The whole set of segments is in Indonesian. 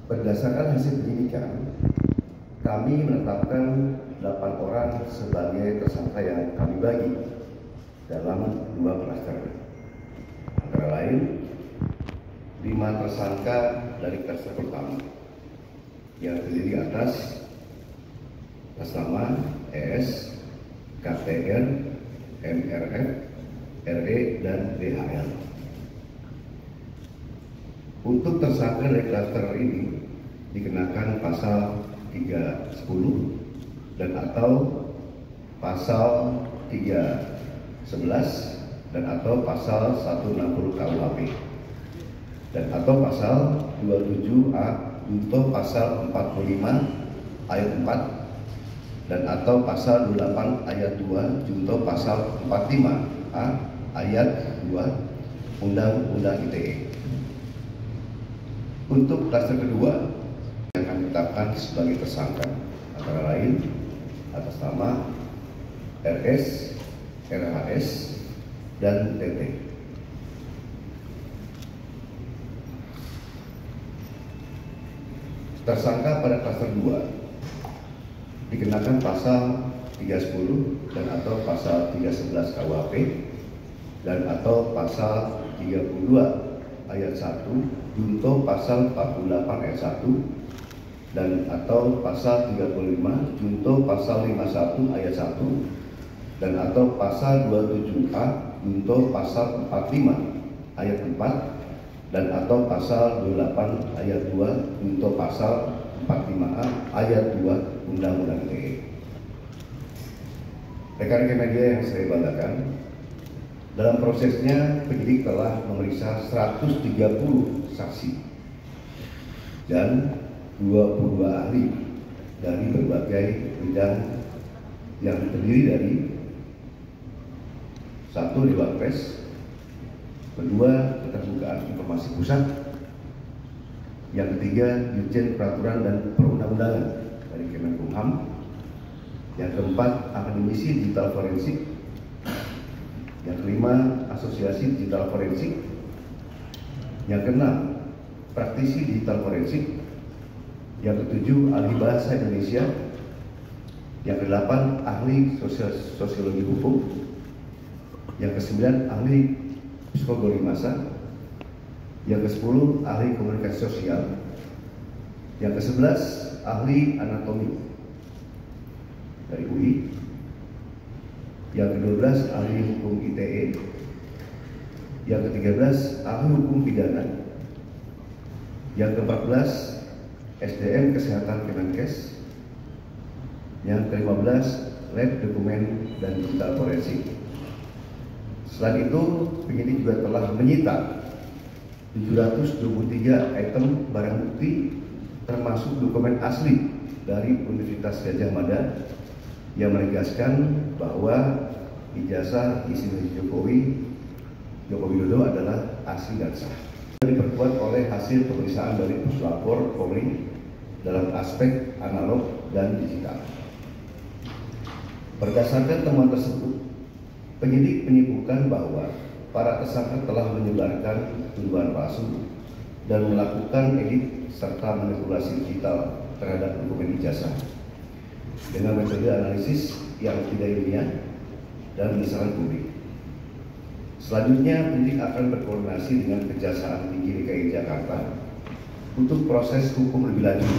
Berdasarkan hasil penyidikan, kami menetapkan 8 orang sebagai tersangka yang kami bagi dalam 2 klaster. Antara lain, 5 tersangka dari klaster pertama yang terdiri atas nama ES, KTR, MRF, RE, dan DHL. Untuk tersangka dari klaster ini dikenakan pasal 310 dan atau pasal 311 dan atau pasal 160 KUHP dan atau pasal 27A junto pasal 45 ayat 4 dan atau pasal 28 ayat 2 junto pasal 45A ayat 2 Undang-Undang ITE. Untuk klaster kedua yang akan ditetapkan sebagai tersangka antara lain atas nama RS, RHS, dan TT. Tersangka pada klaster 2 dikenakan pasal 310 dan atau pasal 311 KUHP dan atau pasal 32 ayat 1 junto pasal 48 ayat 1 dan atau pasal 35 junto pasal 51 ayat 1 dan atau pasal 27A junto pasal 45 ayat 4 dan atau pasal 28 ayat 2 junto pasal 45A ayat 2 Undang-Undang ITE. Rekan-rekan media yang saya banggakan, dalam prosesnya penyidik telah memeriksa 130 saksi dan 22 ahli dari berbagai bidang yang terdiri dari 1 Dewan Pers, 2 Keterbukaan Informasi Pusat, yang ketiga Dirjen Peraturan dan Perundang-undangan dari Kemenkumham, yang keempat Akademisi Digital Forensik, yang kelima Asosiasi Digital Forensik, yang keenam Praktisi Digital Forensik, yang ketujuh Ahli Bahasa Indonesia, yang kedelapan Ahli Sosiologi Hukum, yang kesembilan Ahli Psikologi Massa, yang ke-10 Ahli Komunikasi Sosial, yang ke-11 Ahli Anatomi dari UI, yang ke-12 Ahli Hukum ITE, yang ke-13 Ahli Hukum Pidana, yang ke-14 SDM Kesehatan Kemenkes, yang ke-15 Lab Dokumen dan Digital Forensik. Selain itu, penyidik juga telah menyita 723 item barang bukti termasuk dokumen asli dari Universitas Gadjah Mada yang menegaskan bahwa ijazah Insinyur Joko Widodo adalah asli dan sah. Diperkuat oleh hasil pemeriksaan dari Puslapor Polri dalam aspek analog dan digital. Berdasarkan temuan tersebut, penyidik menyimpulkan bahwa para tersangka telah menyebarkan tuduhan palsu dan melakukan edit serta manipulasi digital terhadap dokumen ijazah dengan metode analisis yang tidak ilmiah dan berdasarkan publik. Selanjutnya, penyidik akan berkoordinasi dengan Kejaksaan Tinggi DKI Jakarta untuk proses hukum lebih lanjut.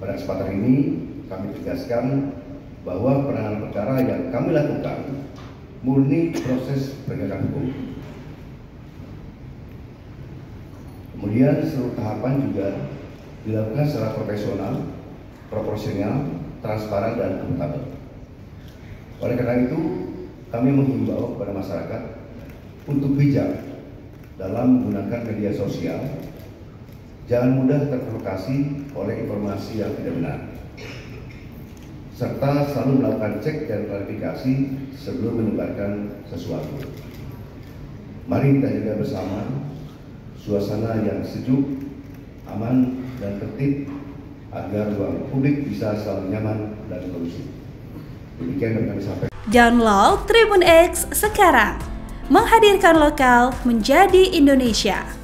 Pada kesempatan ini, kami tegaskan bahwa penanganan perkara yang kami lakukan murni proses penegakan hukum. Kemudian seluruh tahapan juga dilakukan secara profesional, proporsional, transparan, dan akuntabel. Oleh karena itu, kami menghimbau kepada masyarakat untuk bijak dalam menggunakan media sosial, jangan mudah terprovokasi oleh informasi yang tidak benar, serta selalu melakukan cek dan klarifikasi sebelum menyebarkan sesuatu. Mari kita jaga bersama suasana yang sejuk, aman, dan tertib agar ruang publik bisa selalu nyaman dan kondusif. Demikian yang kami sampaikan. Download Tribun X sekarang, menghadirkan lokal menjadi Indonesia.